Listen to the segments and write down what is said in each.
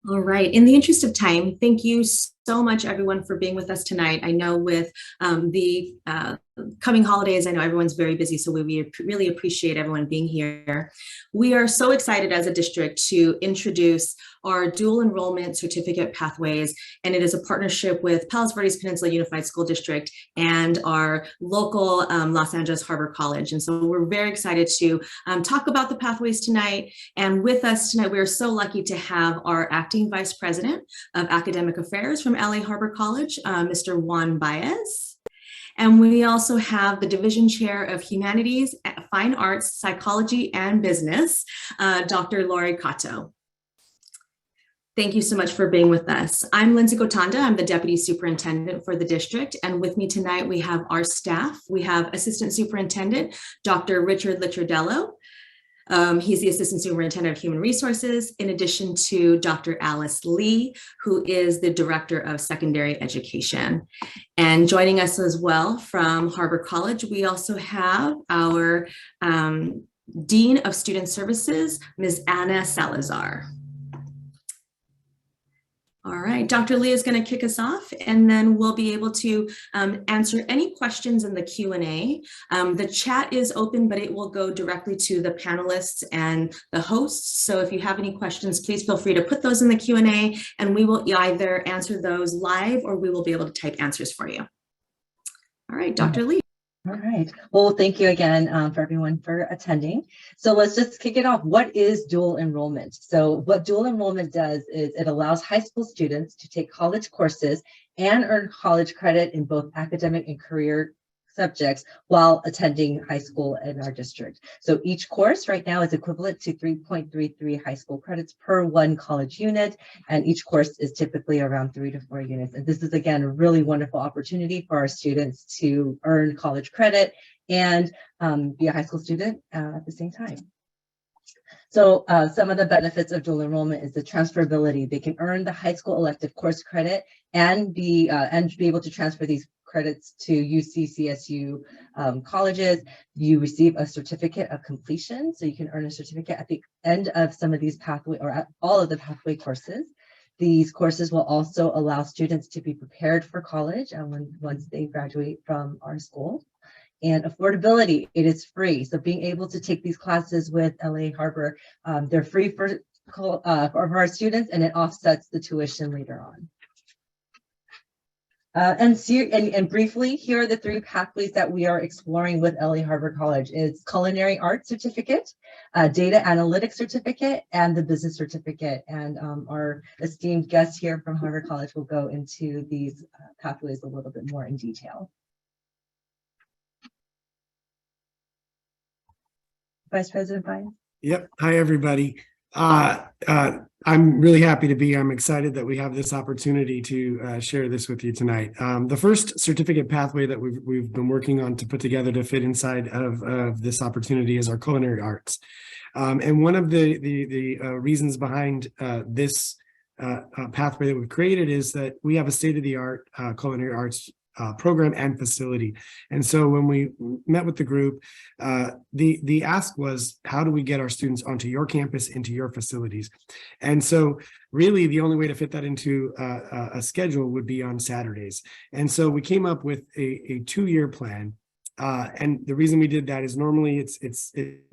All right. In the interest of time, thank you so much, everyone, for being with us tonight. I know with the coming holidays, I know everyone's very busy, so we really appreciate everyone being here. We are so excited as a district to introduce our dual enrollment certificate pathways, and it is a partnership with Palos Verdes Peninsula Unified School District and our local Los Angeles Harbor College. And so we're very excited to talk about the pathways tonight. And with us tonight, we are so lucky to have our acting vice president of academic affairs from LA Harbor College, Mr. Juan Baez. And we also have the division chair of humanities, fine arts, psychology, and business, Dr. Lori Cato. Thank you so much for being with us. I'm Lindsay Gotanda. I'm the Deputy Superintendent for the district. And with me tonight, we have our staff. We have Assistant Superintendent, Dr. Richard Lichardello. He's the Assistant Superintendent of Human Resources, in addition to Dr. Alice Lee, who is the Director of Secondary Education. And joining us as well from Harbor College, we also have our Dean of Student Services, Ms. Anna Salazar. All right, Dr. Lee is going to kick us off, and then we'll be able to answer any questions in the Q&A. The chat is open, but it will go directly to the panelists and the hosts. So if you have any questions, please feel free to put those in the Q&A, and we will either answer those live or we will be able to type answers for you. All right, Dr. Lee. All right. Well, thank you again for everyone for attending. So let's just kick it off. What is dual enrollment? So what dual enrollment does is it allows high school students to take college courses and earn college credit in both academic and career subjects while attending high school in our district. So each course right now is equivalent to 3.33 high school credits per one college unit, and each course is typically around 3 to 4 units. And this is, again, a really wonderful opportunity for our students to earn college credit and be a high school student at the same time. So some of the benefits of dual enrollment is the transferability. They can earn the high school elective course credit and be able to transfer these credits to UC, CSU colleges. You receive a certificate of completion, so you can earn a certificate at the end of some of these pathway or at all of the pathway courses. These courses will also allow students to be prepared for college once they graduate from our school. And affordability, it is free. So being able to take these classes with LA Harbor, they're free for our students, and it offsets the tuition later on. And briefly, here are the 3 pathways that we are exploring with LA Harbor College. It's Culinary Arts Certificate, Data Analytics Certificate, and the Business Certificate. And our esteemed guest here from Harbor College will go into these pathways a little bit more in detail. Vice President Baez. Yep. Hi, everybody. I'm really happy to be here. I'm excited that we have this opportunity to share this with you tonight. The first certificate pathway that we've been working on to put together to fit inside of this opportunity is our culinary arts. And one of the reasons behind this pathway that we've created is that we have a state-of-the-art culinary arts program and facility. And so when we met with the group, the ask was, how do we get our students onto your campus, into your facilities? And so really the only way to fit that into a schedule would be on Saturdays. And so we came up with a 2-year plan. And the reason we did that is normally it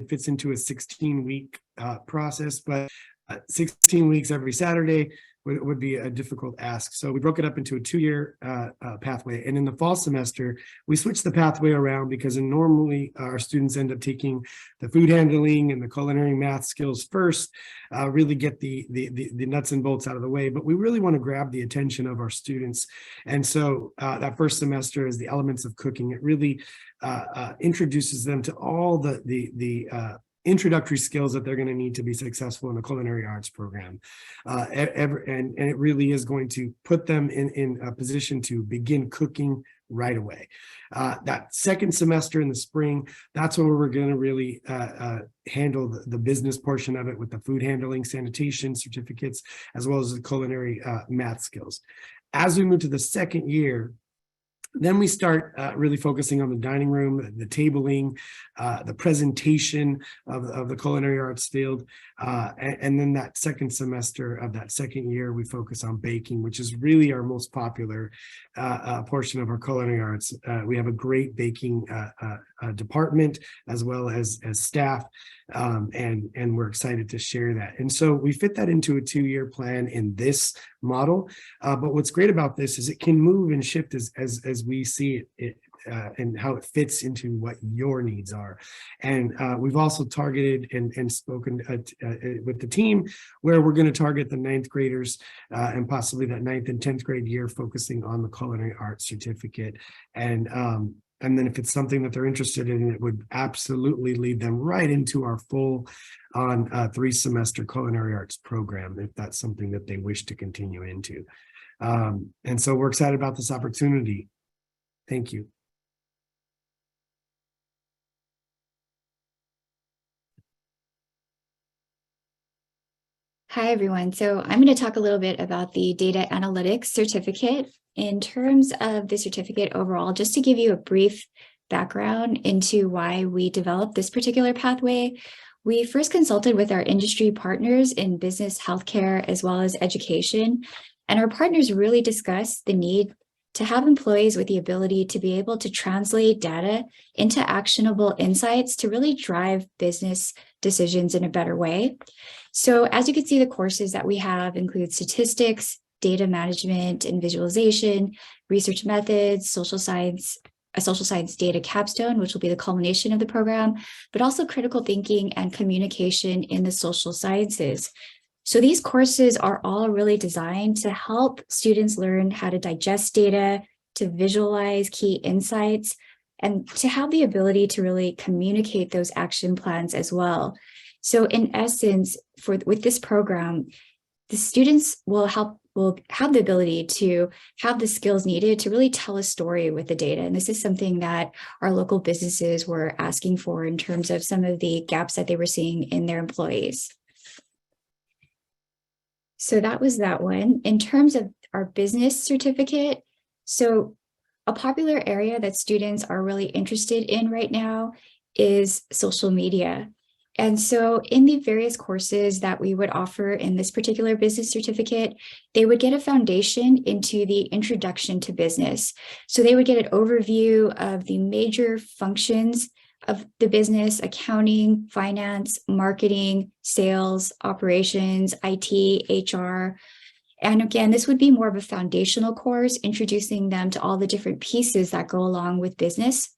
fits into a 16-week process, but 16 weeks every Saturday would be a difficult ask. So we broke it up into a 2-year pathway. And in the fall semester, we switched the pathway around because normally our students end up taking the food handling and the culinary math skills first, really get the nuts and bolts out of the way. But we really want to grab the attention of our students. And so that first semester is the elements of cooking. It really introduces them to all the introductory skills that they're going to need to be successful in a culinary arts program. And it really is going to put them in a position to begin cooking right away. That second semester in the spring, that's when we're going to really handle the business portion of it with the food handling, sanitation certificates, as well as the culinary math skills. As we move to the second year, Then we start really focusing on the dining room, the tabling, the presentation of the culinary arts field. And then that second semester of that second year, we focus on baking, which is really our most popular portion of our culinary arts. We have a great baking department as well as staff, and we're excited to share that. And so we fit that into a 2-year plan in this model. But what's great about this is it can move and shift as we see it and how it fits into what your needs are. And we've also targeted and spoken with the team where we're going to target the 9th graders and possibly that 9th and 10th grade year, focusing on the culinary arts certificate. And then if it's something that they're interested in, it would absolutely lead them right into our full on 3-semester culinary arts program, if that's something that they wish to continue into. And so we're excited about this opportunity. Thank you. Hi, everyone. So I'm going to talk a little bit about the data analytics certificate. In terms of the certificate overall, just to give you a brief background into why we developed this particular pathway, we first consulted with our industry partners in business, healthcare, as well as education. And our partners really discussed the need to have employees with the ability to be able to translate data into actionable insights to really drive business decisions in a better way. So as you can see, the courses that we have include statistics, data management and visualization, research methods, social science, a social science data capstone, which will be the culmination of the program, but also critical thinking and communication in the social sciences. So these courses are all really designed to help students learn how to digest data, to visualize key insights, and to have the ability to really communicate those action plans as well. So in essence, with this program, the students will have the ability to have the skills needed to really tell a story with the data. And this is something that our local businesses were asking for in terms of some of the gaps that they were seeing in their employees. So that was that one. In terms of our business certificate, so a popular area that students are really interested in right now is social media. And so in the various courses that we would offer in this particular business certificate, they would get a foundation into the introduction to business. So they would get an overview of the major functions of the business: accounting, finance, marketing, sales, operations, IT, HR. And again, this would be more of a foundational course, introducing them to all the different pieces that go along with business.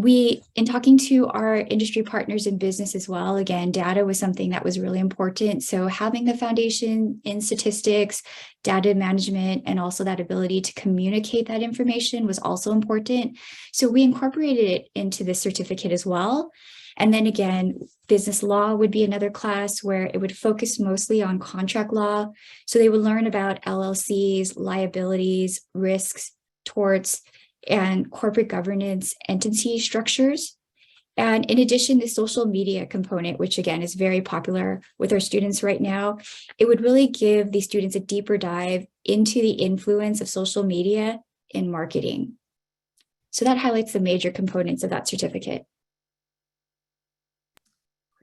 In talking to our industry partners in business as well, again, data was something that was really important. So having the foundation in statistics, data management, and also that ability to communicate that information was also important. So we incorporated it into this certificate as well. And then again, business law would be another class where it would focus mostly on contract law. So they would learn about LLCs, liabilities, risks, torts, and corporate governance entity structures. And in addition, the social media component, which again is very popular with our students right now, it would really give the students a deeper dive into the influence of social media in marketing. So that highlights the major components of that certificate.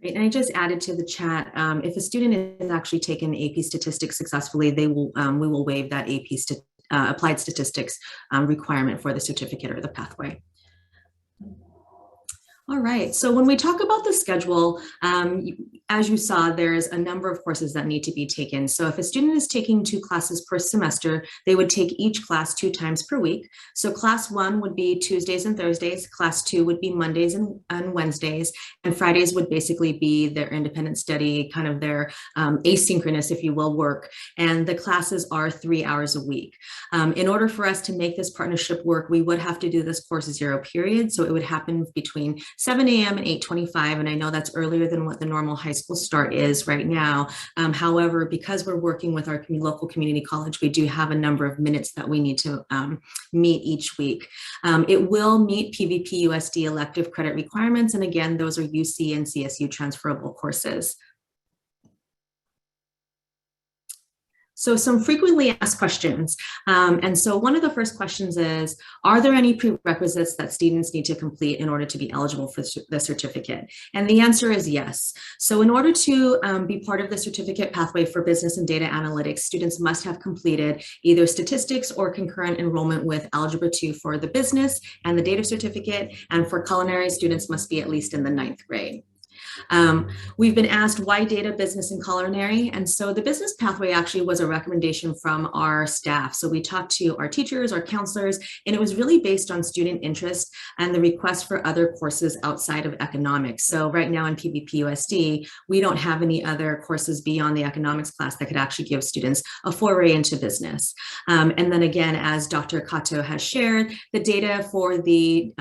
Great. And I just added to the chat, if a student has actually taken AP statistics successfully, we will waive that applied statistics requirement for the certificate or the pathway. All right, so when we talk about the schedule, as you saw, there's a number of courses that need to be taken. So if a student is taking 2 classes per semester, they would take each class 2 times per week. So class 1 would be Tuesdays and Thursdays, class 2 would be Mondays and Wednesdays, and Fridays would basically be their independent study, kind of their asynchronous, if you will, work. And the classes are 3 hours a week. In order for us to make this partnership work, we would have to do this course 0 period. So it would happen between 7 a.m. and 8:25, and I know that's earlier than what the normal high school start is right now. However, because we're working with our local community college, we do have a number of minutes that we need to meet each week. It will meet PVP USD elective credit requirements, and again, those are UC and CSU transferable courses. So some frequently asked questions. And so one of the first questions is, are there any prerequisites that students need to complete in order to be eligible for the certificate? And the answer is yes. So in order to be part of the certificate pathway for business and data analytics, students must have completed either statistics or concurrent enrollment with Algebra 2 for the business and the data certificate. And for culinary, students must be at least in the 9th grade. We've been asked why data, business, and culinary. And so the business pathway actually was a recommendation from our staff. So we talked to our teachers, our counselors, and it was really based on student interest and the request for other courses outside of economics. So right now in PVP-USD, we don't have any other courses beyond the economics class that could actually give students a foray into business. And then again, as Dr. Kato has shared, the data for the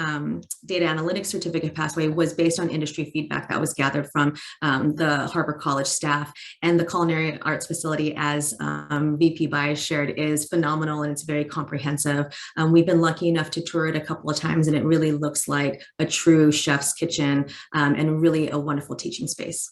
data analytics certificate pathway was based on industry feedback that was gathered from the Harbor College staff, and the culinary arts facility, as VP Bias shared, is phenomenal and it's very comprehensive. We've been lucky enough to tour it a couple of times, and it really looks like a true chef's kitchen and really a wonderful teaching space.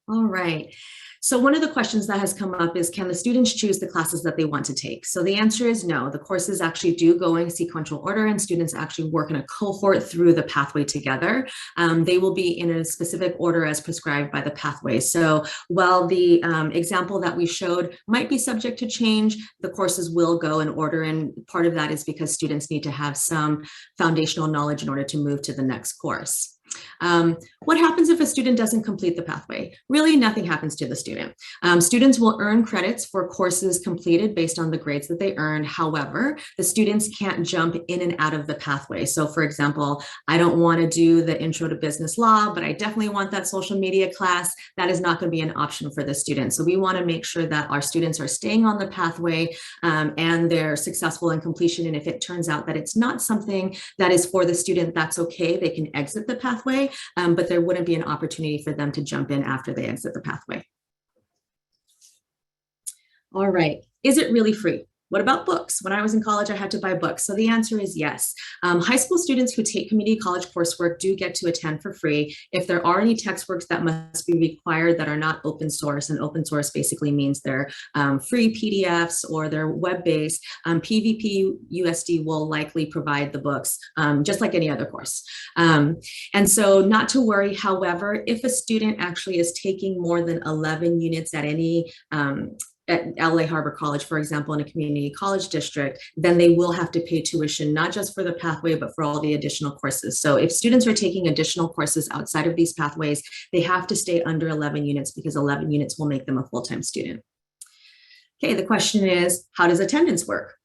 All right. So one of the questions that has come up is, can the students choose the classes that they want to take? So the answer is no. The courses actually do go in sequential order, and students actually work in a cohort through the pathway together. They will be in a specific order as prescribed by the pathway. So while the example that we showed might be subject to change, the courses will go in order, and part of that is because students need to have some foundational knowledge in order to move to the next course. What happens if a student doesn't complete the pathway? Really, nothing happens to the student. Students will earn credits for courses completed based on the grades that they earned. However, the students can't jump in and out of the pathway. So for example, I don't want to do the intro to business law, but I definitely want that social media class. That is not going to be an option for the student. So we want to make sure that our students are staying on the pathway and they're successful in completion. And if it turns out that it's not something that is for the student, that's okay. They can exit the pathway, but there wouldn't be an opportunity for them to jump in after they exit the pathway. All right, is it really free? What about books? When I was in college, I had to buy books. So the answer is yes. High school students who take community college coursework do get to attend for free. If there are any textbooks that must be required that are not open source, and open source basically means they're free PDFs or they're web-based, PVP USD will likely provide the books, just like any other course. And so not to worry. However, if a student actually is taking more than 11 units at any at LA Harbor College, for example, in a community college district, then they will have to pay tuition, not just for the pathway, but for all the additional courses. So if students are taking additional courses outside of these pathways, they have to stay under 11 units because 11 units will make them a full-time student. Okay, the question is, how does attendance work?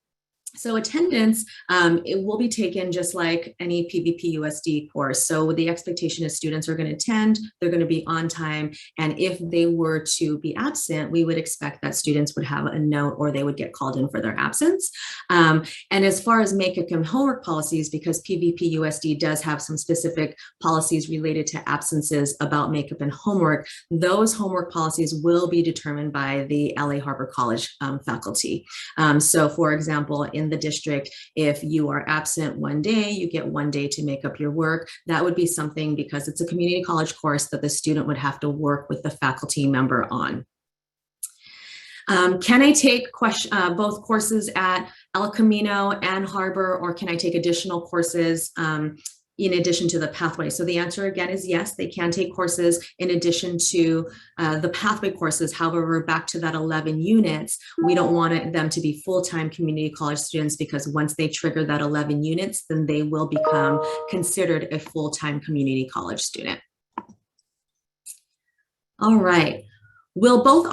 So attendance, it will be taken just like any PVP USD course. So the expectation is students are going to attend, they're going to be on time. And if they were to be absent, we would expect that students would have a note or they would get called in for their absence. And as far as makeup and homework policies, because PVP USD does have some specific policies related to absences about makeup and homework, those homework policies will be determined by the LA Harbor College faculty. So for example, in the district, if you are absent one day, you get 1 day to make up your work. That would be something, because it's a community college course, that the student would have to work with the faculty member on. Can I take both courses at El Camino and Harbor, or can I take additional courses in addition to the pathway? So the answer again is yes, they can take courses in addition to the pathway courses. However, back to that 11 units, we don't want them to be full-time community college students, because once they trigger that 11 units, then they will become considered a full-time community college student. All right. Will both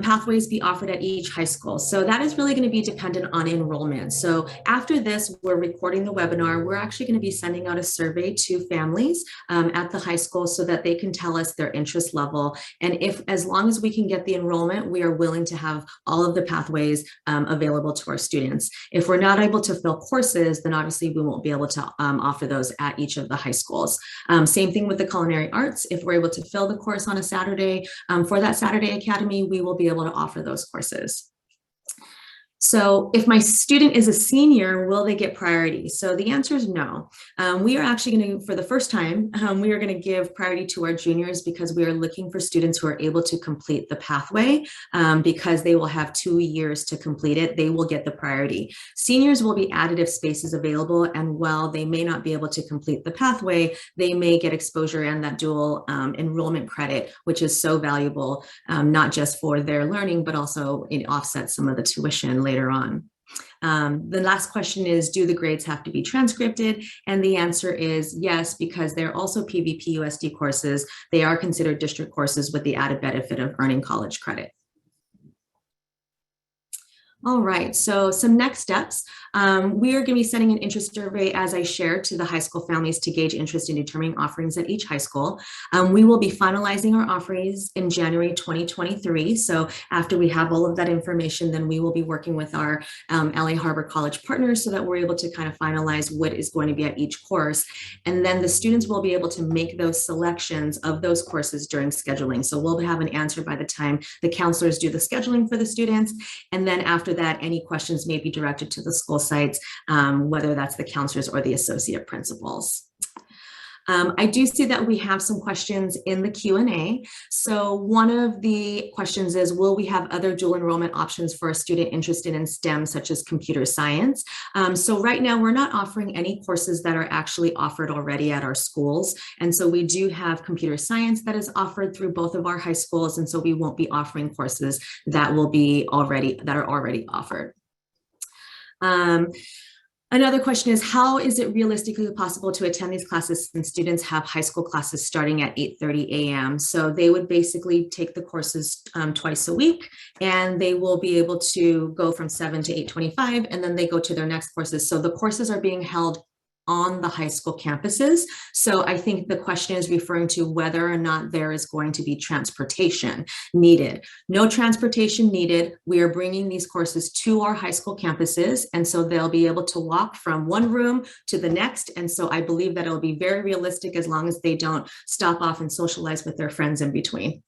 pathways be offered at each high school? So that is really going to be dependent on enrollment. So after this, we're recording the webinar. We're actually going to be sending out a survey to families at the high school so that they can tell us their interest level. And if, as long as we can get the enrollment, we are willing to have all of the pathways available to our students. If we're not able to fill courses, then obviously we won't be able to offer those at each of the high schools. Same thing with the culinary arts. If we're able to fill the course on a Saturday, for that Saturday Academy, we will be able to offer those courses. So if my student is a senior, will they get priority? So the answer is no. We are actually going to, for the first time, we are going to give priority to our juniors because we are looking for students who are able to complete the pathway because they will have 2 years to complete it. They will get the priority. Seniors will be additive spaces available, and while they may not be able to complete the pathway, they may get exposure and that dual enrollment credit, which is so valuable, not just for their learning, but also it offsets some of the tuition later on. The last question is, do the grades have to be transcripted? And the answer is yes, because they're also PVP USD courses. They are considered district courses with the added benefit of earning college credit. All right, so some next steps. We are going to be sending an interest survey, as I shared, to the high school families to gauge interest in determining offerings at each high school. We will be finalizing our offerings in January 2023. So after we have all of that information, then we will be working with our LA Harbor College partners so that we're able to kind of finalize what is going to be at each course. And then the students will be able to make those selections of those courses during scheduling. So we'll have an answer by the time the counselors do the scheduling for the students. And then after that, any questions may be directed to the school sites, whether that's the counselors or the associate principals. I do see that we have some questions in the Q&A. So one of the questions is, will we have other dual enrollment options for a student interested in STEM, such as computer science? So right now, we're not offering any courses that are actually offered already at our schools. And so we do have computer science that is offered through both of our high schools. And so we won't be offering courses that are already offered. Another question is, how is it realistically possible to attend these classes since students have high school classes starting at 8:30 a.m.? So they would basically take the courses twice a week, and they will be able to go from 7 to 8:25, and then they go to their next courses. So the courses are being held on the high school campuses. So I think the question is referring to whether or not there is going to be transportation needed. No transportation needed. We are bringing these courses to our high school campuses, and so they'll be able to walk from one room to the next. And so I believe that it'll be very realistic as long as they don't stop off and socialize with their friends in between.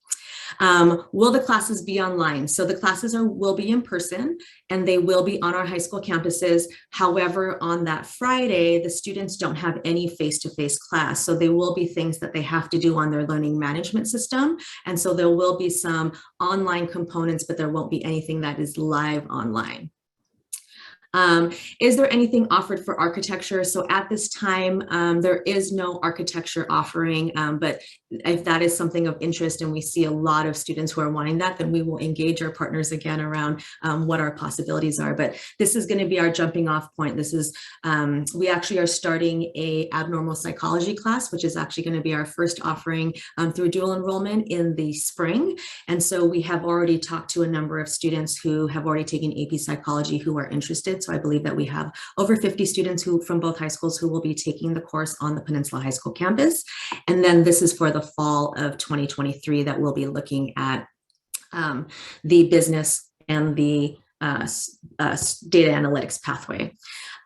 Will the classes be online? So the classes will be in person, and they will be on our high school campuses. However, on that Friday, the students don't have any face-to-face class. So there will be things that they have to do on their learning management system. And so there will be some online components, but there won't be anything that is live online. Is there anything offered for architecture? So at this time, there is no architecture offering, but if that is something of interest and we see a lot of students who are wanting that, then we will engage our partners again around what our possibilities are. But this is going to be our jumping off point. This is, we actually are starting a abnormal psychology class, which is actually going to be our first offering through dual enrollment in the spring. And so we have already talked to a number of students who have already taken AP psychology who are interested. So I believe that we have over 50 students from both high schools who will be taking the course on the Peninsula High School campus. And then this is for the fall of 2023 that we'll be looking at the business and the data analytics pathway.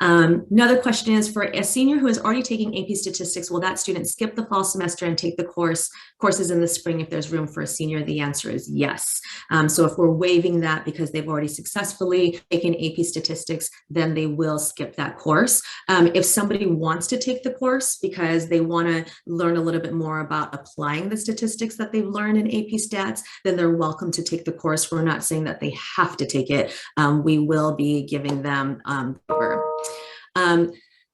Another question is, for a senior who is already taking AP statistics, will that student skip the fall semester and take the courses in the spring if there's room for a senior? The answer is yes. So if we're waiving that because they've already successfully taken AP statistics, then they will skip that course. If somebody wants to take the course because they want to learn a little bit more about applying the statistics that they've learned in AP stats, then they're welcome to take the course. We're not saying that they have to take it. We will be giving them over.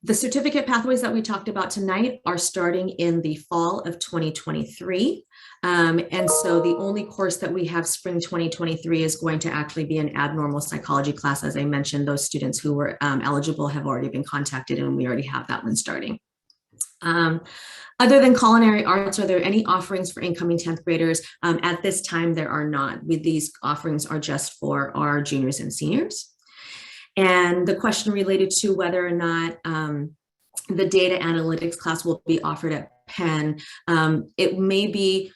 The certificate pathways that we talked about tonight are starting in the fall of 2023. And so the only course that we have spring 2023 is going to actually be an abnormal psychology class. As I mentioned, those students who were eligible have already been contacted, and we already have that one starting. Other than culinary arts, are there any offerings for incoming 10th graders? At this time, there are not. These offerings are just for our juniors and seniors. And the question related to whether or not the data analytics class will be offered at Penn, it may be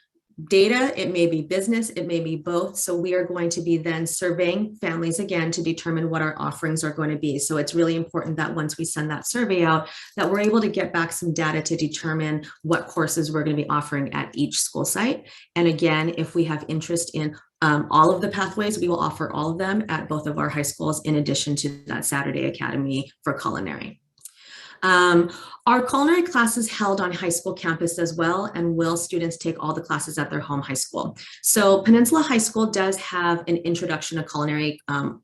data, it may be business, it may be both. So we are going to be then surveying families again to determine what our offerings are going to be. So it's really important that once we send that survey out, that we're able to get back some data to determine what courses we're going to be offering at each school site. And again, if we have interest in all of the pathways, we will offer all of them at both of our high schools, in addition to that Saturday Academy for culinary. Our culinary classes held on high school campus as well, and will students take all the classes at their home high school. So Peninsula High School does have an introduction to culinary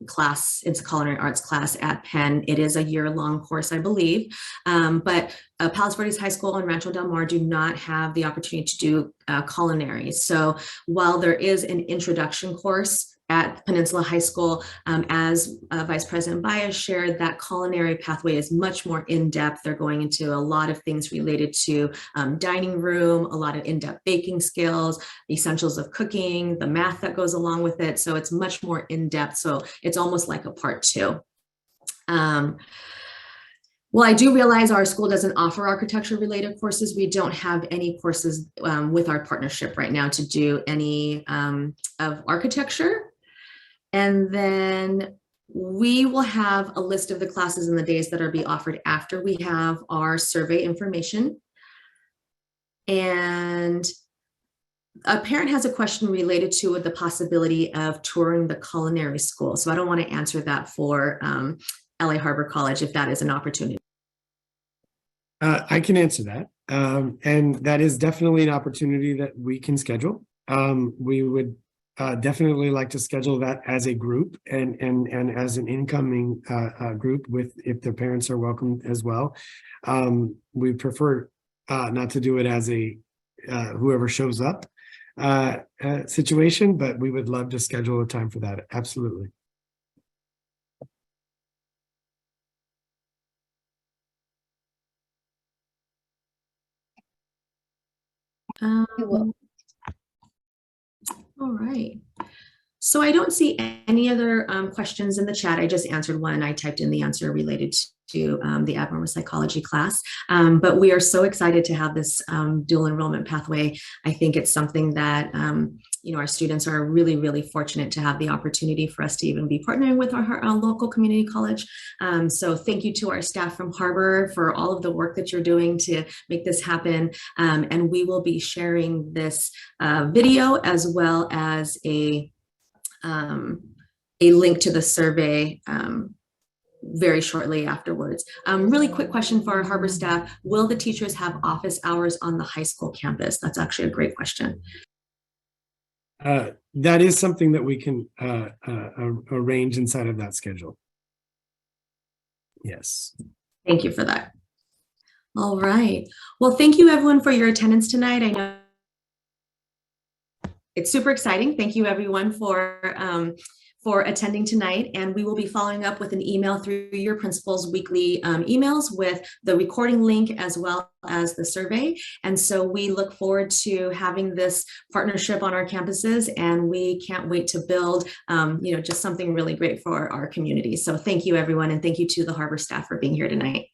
class. It's a culinary arts class at Penn. It is a year-long course, I believe, but Palos Verdes High School and Rancho Del Mar do not have the opportunity to do culinary. So while there is an introduction course at Peninsula High School, as Vice President Baez shared, that culinary pathway is much more in-depth. They're going into a lot of things related to dining room, a lot of in-depth baking skills, essentials of cooking, the math that goes along with it. So it's much more in-depth. So it's almost like a part two. Well, I do realize our school doesn't offer architecture related courses. We don't have any courses with our partnership right now to do any of architecture. And then we will have a list of the classes and the days that are being offered after we have our survey information. And a parent has a question related to the possibility of touring the culinary school. So I don't want to answer that for LA Harbor College if that is an opportunity. I can answer that. And that is definitely an opportunity that we can schedule. We would definitely like to schedule that as a group and as an incoming group with, if their parents are welcome as well. We prefer not to do it as a whoever shows up situation, but we would love to schedule a time for that. Absolutely. All right. So I don't see any other questions in the chat. I just answered one. I typed in the answer related to the abnormal psychology class. But we are so excited to have this dual enrollment pathway. I think it's something that our students are really, really fortunate to have the opportunity for us to even be partnering with our local community college. So thank you to our staff from Harbor for all of the work that you're doing to make this happen. And we will be sharing this video as well as a link to the survey very shortly afterwards. Really quick question for our Harbor staff. Will the teachers have office hours on the high school campus? That's actually a great question. That is something that we can arrange inside of that schedule. Yes. Thank you for that. All right. Well, thank you everyone for your attendance tonight. I know it's super exciting. Thank you everyone for attending tonight. And we will be following up with an email through your principal's weekly emails with the recording link as well as the survey. And so we look forward to having this partnership on our campuses, and we can't wait to build just something really great for our community. So thank you everyone, and thank you to the Harbor staff for being here tonight.